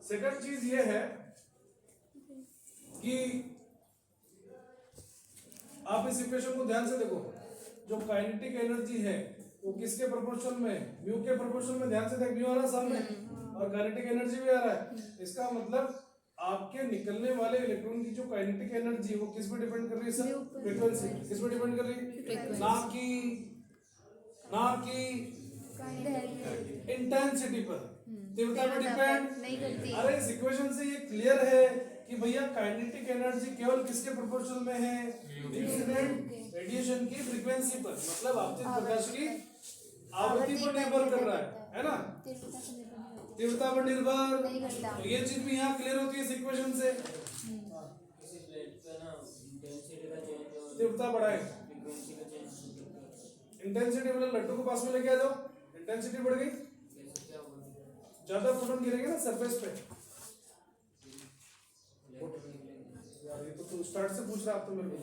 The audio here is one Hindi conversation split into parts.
सेकंड चीज ये है कि आप इस इक्वेशन को ध्यान से देखो, जो काइनेटिक एनर्जी है वो किसके प्रोपोर्शन में, म्यू के प्रोपोर्शन में। ध्यान से देख, म्यू आ रहा है सामने और काइनेटिक एनर्जी भी आ रहा है। इसका मतलब आपके निकलने वाले इलेक्ट्रॉन की जो काइनेटिक एनर्जी है वो किस पे डिपेंड कर रही है सर? फ्रीक्वेंसी। किस पे डिपेंड कर रही है? ना कि इंटेंसिटी पर, तीव्रता पर डिपेंड नहीं करती। अरे इस इक्वेशन से ये क्लियर है कि भैया काइनेटिक एनर्जी केवल किसके प्रोपोर्शनल में है? इंसिडेंट रेडिएशन की फ्रीक्वेंसी पर, मतलब आपतित प्रकाश की आवृत्ति पर निर्भर कर रहा है ना? तीव्रता पर निर्भर नहीं करता। तो ये चीज भी यहाँ क्लियर होती है इस इक्वेशन से। तीव्रता बढ़ाएगा, इंटेंसिटी मतलब लट्टू को पास में लेके आ जाओ, इंटेंसिटी बढ़ गई, ज्यादा फोटोन गिरेंगे ना सरफेस पे। यार ये तो तू स्टार्ट से पूछ रहा आप तो मेरे को।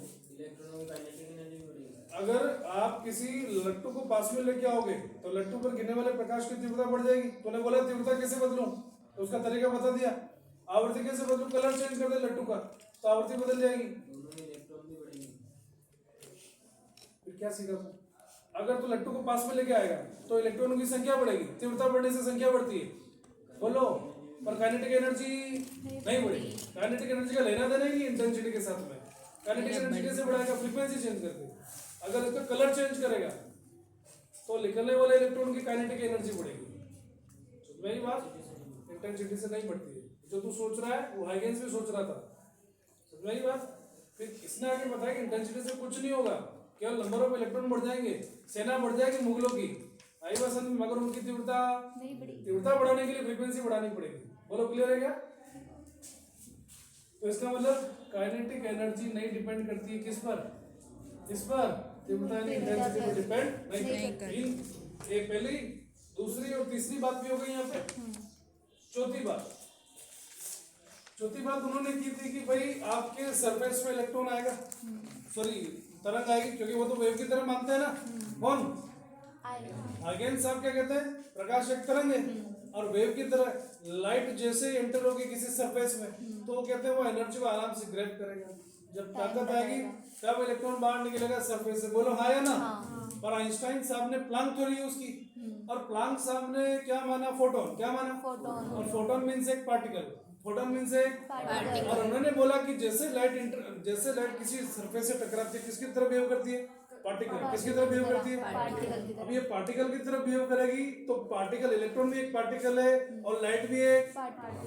अगर आप किसी लट्टू को पास में लेके आओगे तो लट्टू पर गिरने वाले प्रकाश की तीव्रता बढ़ जाएगी। तूने बोला तीव्रता कैसे बदलूं, तो उसका तरीका बता दिया। आवृत्ति कैसे बदलूं, कलर चेंज कर दे लट्टू का तो आवृत्ति बदल जाएगी। फिर क्या सीखा तू? अगर तू लट्टू को पास में लेके आएगा तो इलेक्ट्रॉनों की संख्या बढ़ेगी, तीव्रता बढ़ने से संख्या बढ़ती है, बोलो। पर काइनेटिक एनर्जी नहीं बढ़ेगी। काइनेटिक एनर्जी का लेना देना ही इंटेंसिटी के साथ में। काइनेटिक एनर्जी कैसे बढ़ाएगा? फ्रीक्वेंसी चेंज करके। अगर इसका कलर चेंज करेगा तो निकलने वाले इलेक्ट्रॉन की काइनेटिक एनर्जी बढ़ेगी। वही बात इंटेंसिटी से नहीं बढ़ती है। जो तू सोच रहा है वो हाइगेंस भी सोच रहा था, वही बात। फिर इसने आगे बताया कि इंटेंसिटी से कुछ नहीं होगा, केवल नंबर ऑफ इलेक्ट्रॉन बढ़ जाएंगे, सेना बढ़ जाएगी मुगलों की, आई बस, मगर उनकी तीव्रता नहीं बढ़ी। तीव्रता बढ़ाने के लिए फ्रीक्वेंसी बढ़ानी पड़ेगी। बोलो क्लियर है क्या? तो इसका मतलब काइनेटिक एनर्जी नहीं डिपेंड करती है किस पर? इस पर तीव्रता यानी इंटेंसिटी पर डिपेंड नहीं करती। एक पहली, दूसरी और तीसरी बात भी हो गई यहाँ पे। चौथी बात उन्होंने की थी कि भाई आपके सरफेस में इलेक्ट्रॉन आएगा, सॉरी तरंग आएगी, क्योंकि वो तो वेव की तरह मानते हैं ना। कौन? हाइगेंस साहब क्या कहते हैं? प्रकाश एक तरंग है और वेव की तरह लाइट जैसे एंटर होगी किसी सरफेस में तो वो कहते हैं वो एनर्जी को आराम से ग्रैब करेगा। जब ताकत आएगी तब इलेक्ट्रॉन बाहर निकलेगा सरफेस से। बोलो हाँ या ना? पर आइंस्टाइन साहब ने प्लांक थ्योरी यूज की और प्लांक साहब ने क्या माना? फोटोन। क्या माना? फोटोन। और फोटोन मीन्स एक पार्टिकल। फोटोन मीन्स एक पार्टिकल। और उन्होंने बोला कि जैसे लाइट किसी सरफेस से टकराती है किसकी तरफ बिहेव करती है? पार्टिकल। किसकी तरफ बिहेव करती है? अब ये पार्टिकल की तरफ बिहेव करेगी तो पार्टिकल, इलेक्ट्रॉन भी एक पार्टिकल है और लाइट भी एक।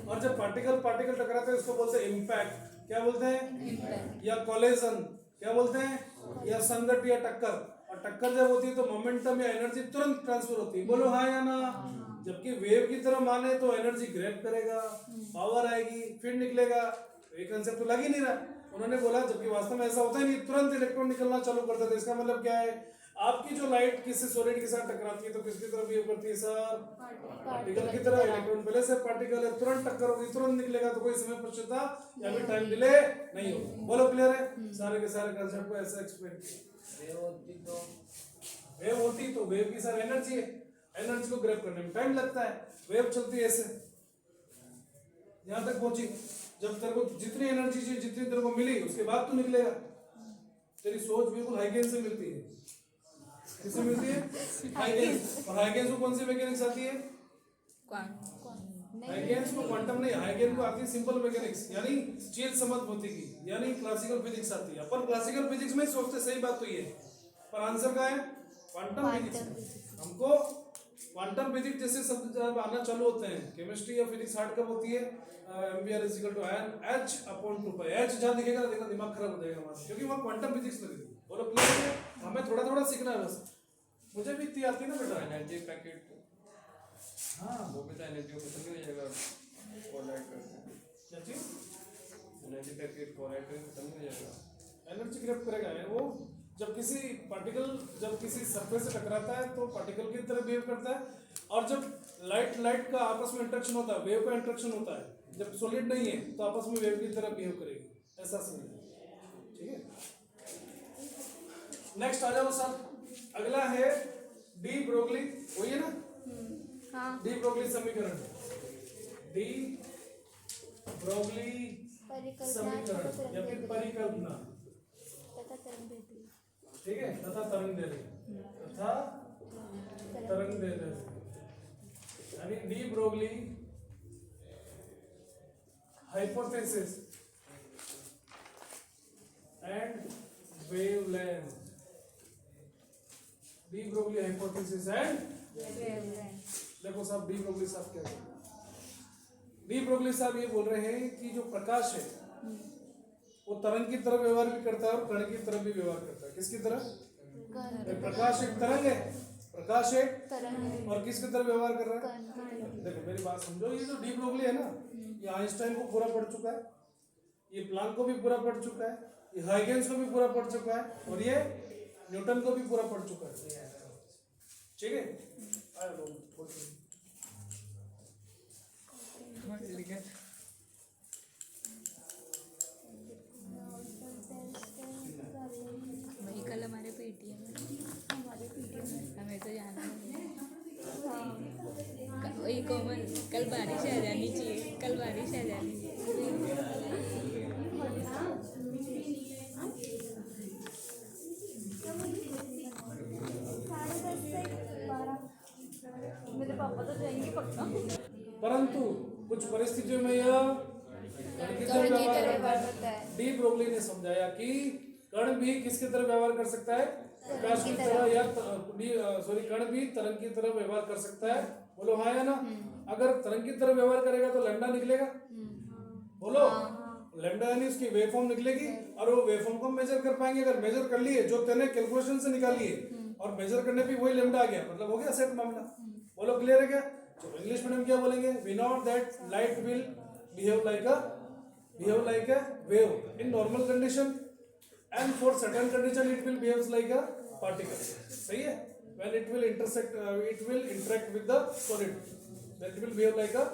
और जब पार्टिकल टकराते हैं उसको बोलते हैं इम्पैक्ट। क्या बोलते हैं? या कोलिजन। क्या बोलते हैं? या संघट या टक्कर। और टक्कर जब होती है तो मोमेंटम या एनर्जी तुरंत ट्रांसफर होती है। बोलो हाँ या ना? जबकि वेव की तरह माने तो एनर्जी ग्रैब करेगा, पावर आएगी, फिर निकलेगा। ये कंसेप्ट तो लग ही नहीं रहा। उन्होंने बोला जबकि वास्तव में ऐसा होता ही नहीं, तुरंत इलेक्ट्रॉन निकलना चालू करता था। इसका मतलब क्या है? आपकी जो लाइट किसी सॉलिड के साथ टकराती है तो किसकी तरफ बिहेव करती है सर? पार्टिकल की तरह। इलेक्ट्रॉन पहले से पार्टिकल है, तुरंत टक्कर होगी, तुरंत निकलेगा, तो कोई समय पश्चाता या फिर टाइम डिले नहीं होगा। बोलो क्लियर है? सारे के सारे कंसेप्ट को ऐसा एक्सप्लेन किया। वेव होती तो वेव की सर एनर्जी है, एनर्जी को ग्रैब करने में टाइम लगता है। वेव चलती है ऐसे, यहां तक पहुंची, जब तेरे को जितनी एनर्जी चाहिए, जितनी तेरे को मिली, उसके बाद तू निकलेगा। तेरी सोच बिल्कुल हाइगेंस से मिलती है। किससे मिलती है? हाइगेंस। और हाइगेंस को कौन सी मैकेनिक्स आती है? हाइगेंस को क्वांटम नहीं, हाइगेंस को आती है सिंपल मैकेनिक्स, यानी चील समझ भौतिकी, यानी क्लासिकल फिजिक्स आती है। अपन क्लासिकल फिजिक्स में सोचते सही बात तो ये है, पर आंसर क्या है? Quantum physics. हमको क्वांटम फिजिक्स जैसे शब्द जब आना चालू होते हैं, केमिस्ट्री या फिजिक्स हार्ड कब होती है? mvr = h/2π। h जहां दिखेगा देखना दिमाग खराब हो जाएगा हमारा, क्योंकि वहां क्वांटम फिजिक्स लगी थी। बोलो क्लियर है? हमें थोड़ा थोड़ा सीखना है बस। मुझे भी इतनी आती है ना बेटा। एनर्जी पैकेट, हाँ वो भी तो एनर्जी को खत्म हो जाएगा कोलाइड करके। क्या चीज? एनर्जी पैकेट कोलाइड करके खत्म हो जाएगा। एनर्जी ग्रैब करेगा वो। जब किसी पार्टिकल जब किसी सरफेस से टकराता है तो पार्टिकल की तरह बिहेव करता है, और जब लाइट का आपस में इंटरेक्शन होता है, वेव का इंटरेक्शन होता है, जब सॉलिड नहीं है तो आपस में वेव की तरह बिहेव करेगी। ऐसा समझ, ठीक है? नेक्स्ट आ जाओ सर। अगला है डी ब्रोगली, वही है ना? डी ब्रोगली समीकरण। डी ब्रोगली समीकरण या फिर परिकल्पना, ठीक है, तथा तरंग दैर्घ्य, तथा तरंग दैर्घ्य यानी de Broglie hypothesis and wavelength, de Broglie hypothesis and देखो साहब, डी ब्रोगली साहब क्या है? डी ब्रोगली साहब ये बोल रहे हैं कि जो प्रकाश है वो तरंग की तरह व्यवहार भी करता है और कण की तरह भी व्यवहार करता है। किसकी तरह? प्रकाश एक तरंग है, प्रकाश एक और किसकी तरह व्यवहार कर रहा है? देखो मेरी बात समझो, ये जो डी ब्रोगली है ना, ये आइंस्टाइन को पूरा पढ़ चुका है, ये प्लांक को भी पूरा पढ़ चुका है, ये हाइगेंस को भी पूरा पढ़ चुका है और ये न्यूटन को भी पूरा पढ़ चुका है, ठीक है। वही कल हमारे पेटीएम में हमें तो जाना है। वही कोमल, कल बारिश आ जानी चाहिए, कल बारिश आ जानी चाहिए। मेरे पापा तो जाएंगे पक्का। परंतु कुछ परिस्थितियों में यह डी ब्रोगली ने समझाया कि कण भी किसकी तरह व्यवहार कर सकता है? प्रकाश की तरह, या कण भी तरंग की तरह व्यवहार कर सकता है। बोलो हाँ या ना? अगर तरंग की तरह व्यवहार करेगा तो लैम्डा निकलेगा, बोलो लैम्डा यानी उसकी वेवफॉर्म निकलेगी और वो वेवफॉर्म को मेजर कर पाएंगे। अगर मेजर कर लिए, जो तेने कैलकुलेशन से निकाली है और मेजर करने पे वही लैम्डा आ गया, मतलब हो गया सेट मामला। बोलो क्लियर है क्या? तो इंग्लिश मीडियम क्या बोलेंगे? We know that light will behave like a wave in normal condition and for certain condition it will behave like a particle, सही है? When it will interact with the solid, then it will behave like a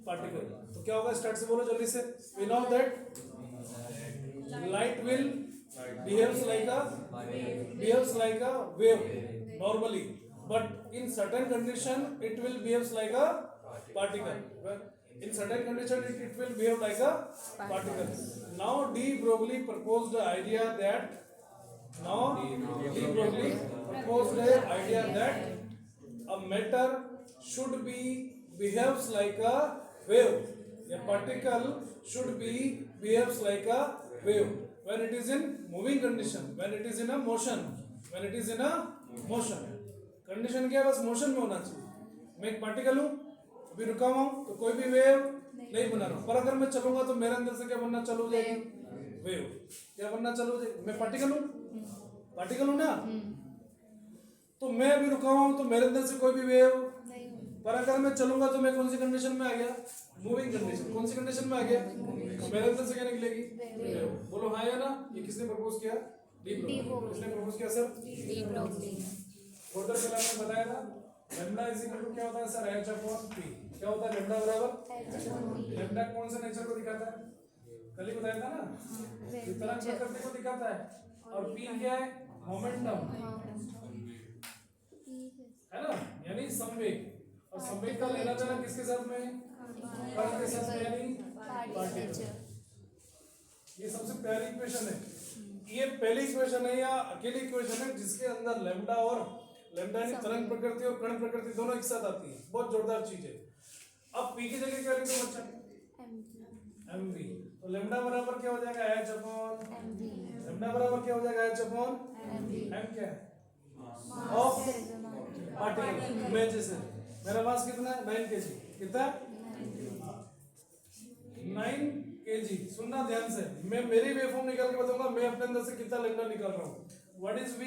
particle. तो क्या होगा? स्टार्ट से बोलो जल्दी से। We know that light will behaves like a wave normally, but in certain condition it will behaves like a particle. In certain condition it will behave like a particle. Now D. Broglie proposed the idea that a matter should be behaves like a wave. A particle should be behaves like a wave when it is in moving condition, when it is in a motion, condition क्या है? बस मोशन में होना चाहिए। मैं एक पार्टिकल हूँ, अभी रुका हुआ हूँ तो कोई भी वेव नहीं बना रहा हूँ, पर अगर मैं चलूंगा तो मेरे अंदर से क्या बनना चालू हो जाएगी? वेव। क्या बनना चालू हो जाएगी? मैं पार्टिकल हूँ ना, तो मैं अभी रुका हुआ हूँ तो मेरे अंदर से कोई भी वेव, पर अगर मैं चलूंगा तो मैं कौन सी कंडीशन में आ गया? Moving condition. कौन सी कंडीशन में आ गया? मेरे अंदर से क्या निकलेगी? वेव। बोलो हाँ या ना? ये किसने प्रपोज किया? De Broglie. किसने प्रपोज किया सर? De Broglie. थोड़ी देर पहले आपने बताया था लैम्डा इज इक्वल टू क्या होता है सर? h upon p। क्या होता है लैम्डा बराबर? लैम्डा कौन से नेचर को दिखाता है? कल ही बताया था ना, तरंग प्रकृति को दिखाता है। और p क्या है? मोमेंटम है ना, यानी संवेग। और संवेग का लेना देना किसके साथ में? कण के साथ में, यानी पार्टिकल। ये सबसे प्यारी इक्वेशन है। ये पहली इक्वेशन है या अकेली इक्वेशन है जिसके अंदर लैम्डा यानी तरंग प्रकृति और कण प्रकृति दोनों एक साथ आती है। बहुत जोरदार चीज है। अब p की जगह क्या लिख दो बच्चा? mv। तो लैम्डा बराबर क्या हो जाएगा? h upon mv। लैम्डा बराबर क्या हो जाएगा? h upon mv। m क्या है? ऑफ पार्टिकल, इमेजेस है। मेरा मास कितना है? 9 kg। कितना? 9 kg। सुनना ध्यान से, मैं मेरी वेवफॉर्म निकाल के बताऊंगा मैं अपने अंदर से कितना लैम्डा निकाल रहा हूँ। What is v?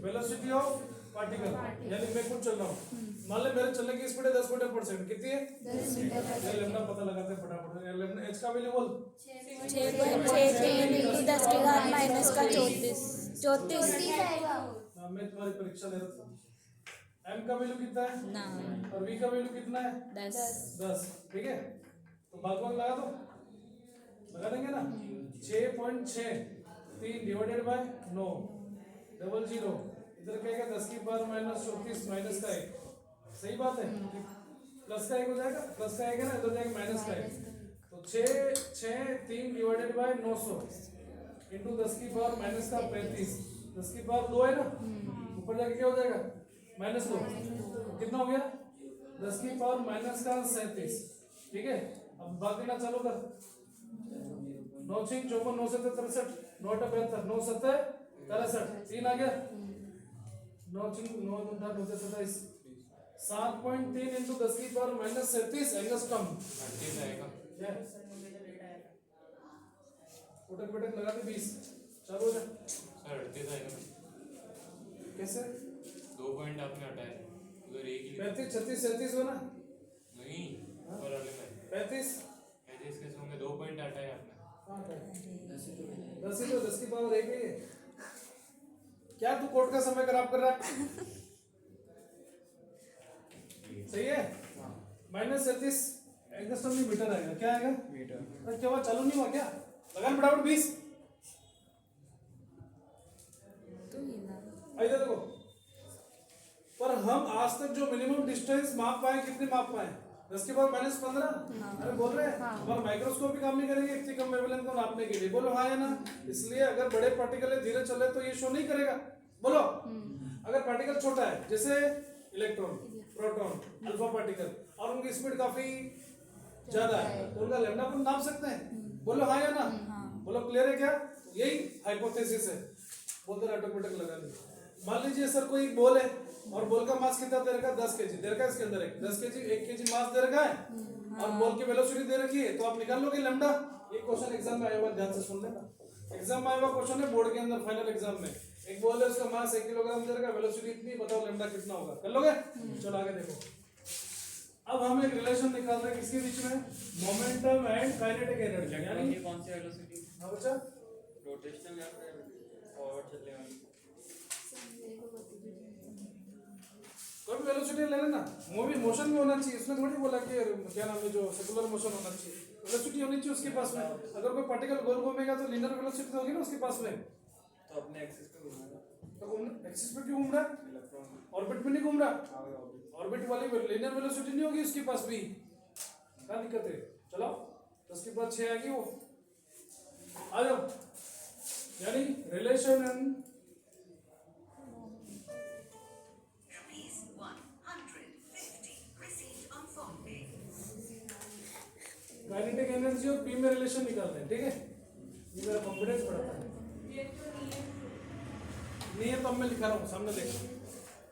Velocity of particle, यानी मैं खुद चल रहा हूँ। मान ले मेरे चलने की स्पीड है 10 मीटर पर सेकंड। कितनी है? 10 मीटर पर सेकंड। लैम्डा पता लगाते हैं फटाफट। लैम्डा h का वैल्यू बोल। 6.6 आएगा। मैं तुम्हारी परीक्षा ले रहा था। m का वैल्यू कितना है? 9। और v का वैल्यू कितना है? 10। ठीक है, तो भागफल लगा दो, लगा देंगे ना। 6.6 3 डिवाइडेड बाय 9 00। इधर क्या है? 10 की पावर -34 माइनस का 1। सही बात है। प्लस का 1 हो जाएगा, प्लस का 1 है ना, इधर जाएगा माइनस का 1। तो 3 डिवाइडेड बाय 900 इंटू 10 की पावर माइनस का 35, 10 की पावर 2 है ना, ऊपर जाके क्या हो जाएगा -2, तो कितना हो गया 10 की पावर माइनस का 37। ठीक है, अब भाग देना चालू कर, 9 6 54 9 7 63 9 8 72 9 7 63 3 आ गया, 9 6 9 9 9 27 7.3 इंटू 10 की पावर माइनस 37 एंगस्ट्रॉम 38 आएगा। उठक बैठक लगा के 20 चालू हो जा। सर 38 आएगा। कैसे 2 पॉइंट आपने हटाए, उधर एक ही 35 36 37 हो ना, नहीं ऊपर वाले में 35 35 कैसे होंगे, 2 पॉइंट हटाए आपने। 10 ही तो 10 की पावर 1 है। क्या तू कोर्ट का समय खराब कर रहा है? सही है, -37 एंगस्ट्रॉम में मीटर आएगा, क्या आएगा मीटर। अरे क्या हुआ, चालू नहीं हुआ क्या, लगान फटाफट 20 तो ये ना इधर देखो। पर हम आज तक जो मिनिमम डिस्टेंस माप पाए कितने माप पाए 10 के बाद -15। अरे बोल रहे हैं और माइक्रोस्कोप भी काम नहीं करेंगे इतनी कम वेवलेंथ को नापने के लिए, बोलो हाँ या ना। इसलिए अगर बड़े पार्टिकल धीरे चले तो ये शो नहीं करेगा, बोलो। अगर पार्टिकल छोटा है जैसे इलेक्ट्रॉन प्रोटॉन अल्फा पार्टिकल और उनकी स्पीड काफी ज्यादा है तो उनका लैम्डा को नाप सकते हैं, बोलो हाँ या ना। बोलो क्लियर है क्या, यही हाइपोथेसिस है। बोलते रहे ऑटोमेटिक लगा दी। मान लीजिए सर कोई बॉल है और बॉल का मास कितना दे रखा है 10 केजी दे रखा है, इसके अंदर 10 केजी 1 केजी मास दे रखा है और बॉल की वेलोसिटी दे रखी है, तो आप निकाल लोगे लैम्डा। ये क्वेश्चन एग्जाम में आया हुआ, ध्यान से सुन लेना, एग्जाम में आया हुआ क्वेश्चन है बोर्ड के अंदर फाइनल एग्जाम में। एक बॉल है उसका मास 1 किलोग्राम दे रखा है, वेलोसिटी इतनी, बताओ लैम्डा कितना होगा, कर लोगे। चलो आगे देखो, अब हम एक रिलेशन निकाल रहे हैं किसके बीच में, मोमेंटम एंड काइनेटिक एनर्जी। यानी कौन सी वेलोसिटी, हाँ बच्चा रोटेशनल या फिर फॉरवर्ड चलने वाली। कोई भी वेलोसिटी ले लेना, मूवी मोशन में होना चाहिए, उसने थोड़ी बोला कि क्या नाम है जो सर्कुलर मोशन होना चाहिए, वेलोसिटी होनी चाहिए उसके पास में। अगर कोई पार्टिकल गोल घूमेगा तो लीनियर वेलोसिटी होगी ना उसके पास में, तो अपने एक्सिस पे घूमेगा, तो घूमना एक्सिस पे क्यों घूम रहा है, इलेक्ट्रॉन ऑर्बिट में नहीं घूम रहा, ऑर्बिट वाली लीनियर वेलोसिटी नहीं होगी उसके पास भी, क्या दिक्कत है। चलो 10 के बाद 6 आएगी वो, आ जाओ। यानी रिलेशन एंड काइनेटिक एनर्जी और पी में रिलेशन निकालते हैं, ठीक है। ये मेरा कॉन्फिडेंस बढ़ाता है, नहीं है तो अब मैं लिखा रहा हूँ सामने देखो।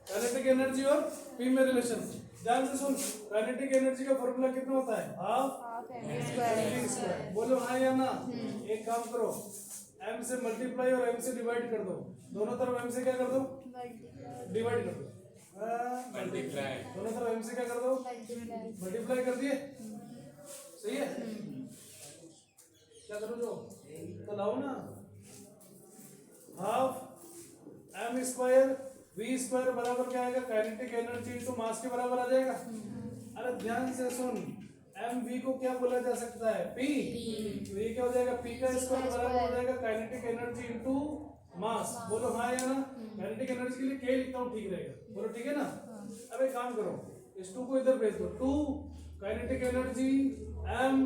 काइनेटिक एनर्जी और पी में रिलेशन, ध्यान से सुन। काइनेटिक एनर्जी का फॉर्मूला कितना होता है, हाफ mv स्क्वायर। बोलो हाँ या ना। एक काम करो, m से मल्टीप्लाई और m से डिवाइड कर दो, दोनों तरफ m से क्या कर दो, डिवाइड कर दो, मल्टीप्लाई, दोनों तरफ m से क्या कर दो, मल्टीप्लाई कर दिए, सही है। क्या करो जो तो लाओ ना, half m square v square बराबर क्या आएगा, काइनेटिक एनर्जी तो मास के बराबर आ जाएगा। अरे ध्यान से सुन, एम वी को क्या बोला जा सकता है, पी, तो ये क्या हो जाएगा, पी का स्क्वायर बराबर हो जाएगा काइनेटिक एनर्जी इनटू मास। बोलो हाँ या ना। काइनेटिक एनर्जी के लिए के लिखता हूँ, ठीक रहेगा, बोलो ठीक है ना। अब एक काम करो, इस 2 को इधर भेज दो, 2 काइनेटिक एनर्जी m,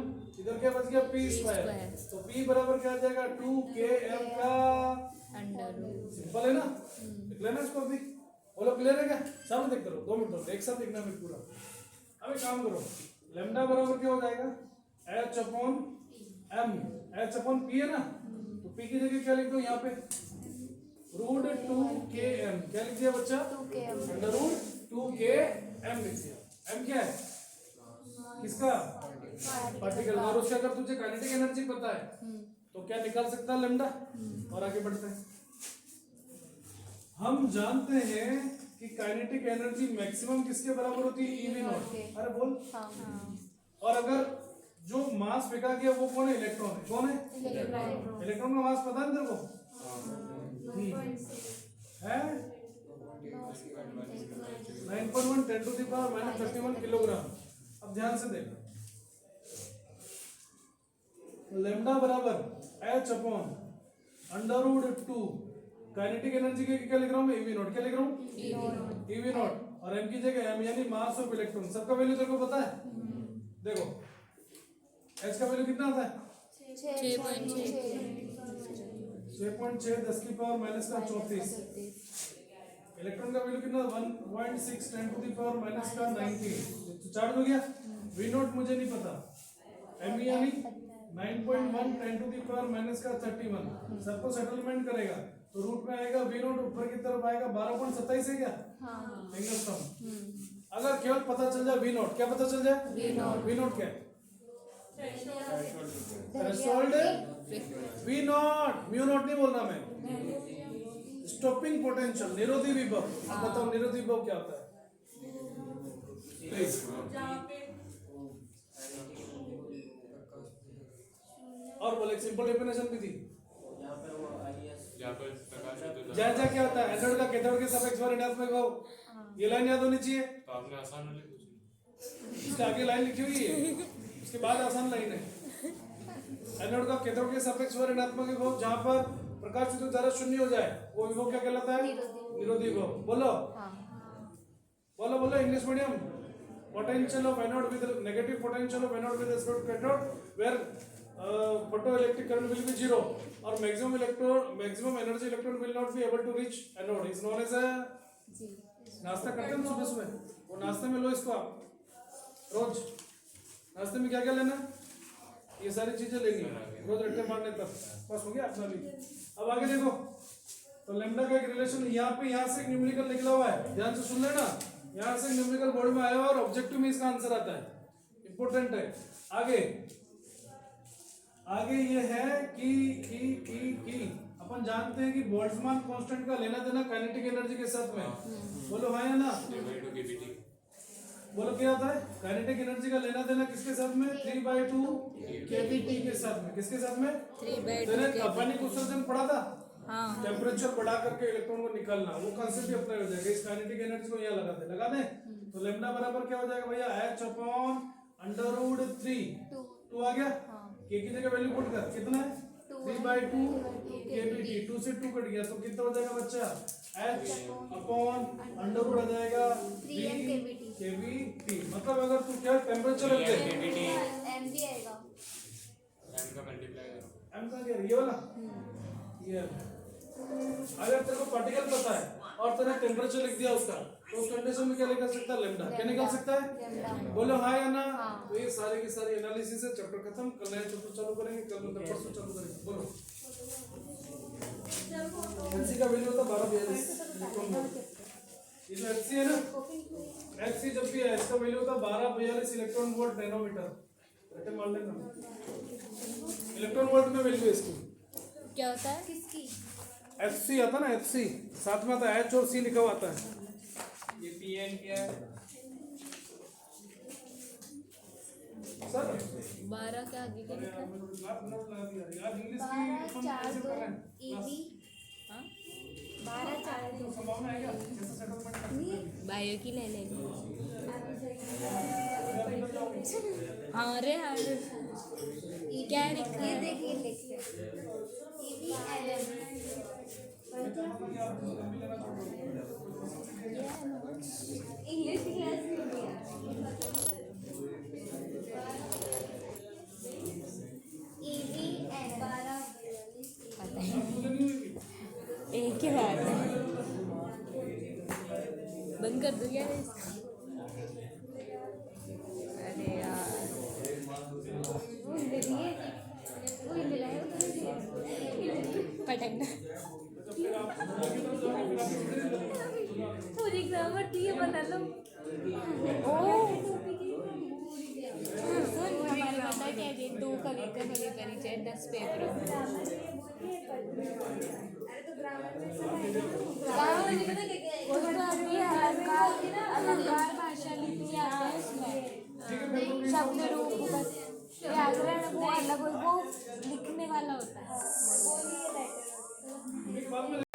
इधर क्या बच गया पी स्क्वायर, तो p बराबर क्या आ जाएगा 2km का अंडर रूट। सिंपल है ना, लिख लेना इसको अभी। बोलो क्लियर है क्या, सामने देख करो, 2 मिनट दो, एक साथ लिखना है पूरा। अब एक काम करो, लैम्डा बराबर क्या हो जाएगा h upon m, h upon p है ना, तो p की जगह क्या लिख दो यहाँ पे, रूट 2km, क्या लिख दिया बच्चा, अंडर रूट 2km लिख दिया। m क्या है किसका, पार्टिकल, और उसका अगर तुझे काइनेटिक एनर्जी पता है तो क्या निकाल सकता है लैम्डा। और आगे बढ़ते हैं, हम जानते हैं कि काइनेटिक एनर्जी मैक्सिमम किसके बराबर होती है, ई वी नॉट। अरे बोल, और अगर जो मास फेंका गया वो कौन है, इलेक्ट्रॉन है, कौन है, इलेक्ट्रॉन का मास पता है तेरे को है 9.1 10 टू द पावर -31 किलोग्राम। अब ध्यान से देखो, लैम्डा बराबर h upon under root 2, kinetic energy के क्या लिख रहा हूँ मैं, ईवी नॉट, क्या लिख रहा हूँ ईवी नॉट, और m की जगह m यानी मास ऑफ इलेक्ट्रॉन। सबका वैल्यू तेरे को पता है? देखो h का वैल्यू कितना आता है? 6.6 10 की पावर माइनस का 34। इलेक्ट्रॉन का वैल्यू कितना? 1.6 10 टू द पावर माइनस का 19। तो चार्ज हो गया। v नॉट मुझे नहीं पता, m यानी 9.1 10 टू द पावर माइनस का 31। सबको सेटलमेंट करेगा तो रूट में आएगा v नॉट, ऊपर की तरफ आएगा 12.27 है क्या? एंगस्ट्रॉम। अगर केवल पता चल जाए v नॉट, क्या पता चल जाए? v नॉट क्या है? Threshold v not, mu naught नहीं बोलना मैं। स्टॉपिंग पोटेंशियल, निरोधी विभव। आप बताओ निरोधी विभव क्या होता है? प्लीज। और बोले सिंपल डेफिनेशन भी थी। जय जय क्या होता है? एनोड का कैथोड के सापेक्ष में ऋणात्मक भाव। ये लाइन याद होनी चाहिए। तो आपने आसान वाले पूछे। इसके आगे लाइन लिखी हुई है, उसके बाद आसान लाइन है। एनोड का कैथोड के सापेक्ष में ऋणात्मक विभव, जहां पर प्रकाश विद्युत धारा शून्य हो जाए वो विभव क्या कहलाता है? निरोधी विभव। बोलो बोलो बोलो English medium. Potential of anode with negative potential of anode with respect to cathode where photoelectric current will be zero or maximum energy electron will not be able to reach anode is known as a नाश्ता करते हैं सुबह सुबह, वो नाश्ते में लो इसको आप रोज। नाश्ते में क्या क्या लेना? ये सारी चीजें लेनी रोज रट्टे मारने तक। बस हो गया अपना भी। अब आगे देखो तो लैम्डा का एक रिलेशन यहाँ से न्यूमेरिकल निकला हुआ है, ध्यान से सुन लेना। यहाँ से न्यूमेरिकल बोर्ड में आया हुआ और ऑब्जेक्टिव में इसका आंसर आता है, इंपॉर्टेंट है। आगे ये है कि अपन जानते हैं कि बोल्ट्जमान कांस्टेंट का लेना देना काइनेटिक एनर्जी के साथ में। बोलो हाँ या ना? बोलो क्या होता है? काइनेटिक एनर्जी का लेना देना किसके साथ में? 3/2 केवीटी के साथ में। किसके साथ में? 3/2 कार्बनिक उत्सर्जन पढ़ा था। हाँ। टेम्परेचर बढ़ा करके इलेक्ट्रॉन को निकालना, वो कांसेप्ट भी अप्लाई हो जाएगा। इस काइनेटिक एनर्जी को यहाँ लगा दे। तो लैम्डा बराबर क्या हो जाएगा भैया? h/√3 2 आ गया। के की जगह वैल्यू पुट कर, कितना है? 3/2 केवीटी। 2 से 2 कट गया तो कितना हो जाएगा बच्चा? h/√, आ जाएगा 3 केवीटी। मतलब अगर तू क्या टेम्परेचर रख दे एम भी आएगा, m का मल्टीप्लाई करो। m का क्या? ये वाला ये। अगर तेरे को पार्टिकल पता है और तेरे टेम्परेचर लिख दिया उसका, तो उस कंडीशन में क्या निकल सकता है? लैम्डा। क्या निकल सकता है? बोलो हाँ या ना? तो ये सारी की सारी एनालिसिस है। चैप्टर खत्म। कल नया चैप्टर चालू करेंगे, कल मतलब परसों चालू करेंगे। बोलो एनसी का वैल्यू होता है 1242 इलेक्ट्रॉन वोल्ट। ये जो एचसी है ना, एचसी जब भी है इसका वैल्यू होता है 1242 इलेक्ट्रॉन वोल्ट नैनोमीटर। रटे मान लेना इलेक्ट्रॉन वोल्ट में वैल्यू इसकी क्या होता है? किसकी? एचसी आता ना, एचसी साथ में आता है, एच और सी लिखा हुआ आता है। ये pn क्या है? सर 12 के आगे क्या लिखा है? यार इंग्लिश की 12 EV हाँ? 12 संभावना है क्या? कैसे सेटलमेंट करना? बायो की ले लेंगे। हाँ रे हाँ रे। क्या लिखा है? देखिए लिखिए EV LM इंग्लिश क्लास में दिया। EV LM 1242 पता है एक ही बात है। बंद कर दो क्या इसको? अरे यार वो दे दिए, वो मिलाया पटकना। पूरी ग्रामर थी, ये बना लो। ओ हमारे पता है क्या है? 2 कविता परिचय 10 पेपर अलंकार भाषा लिखनी आते हैं इसमें। शब्द रूप व्याकरण वो अलग वो लिखने वाला होता है।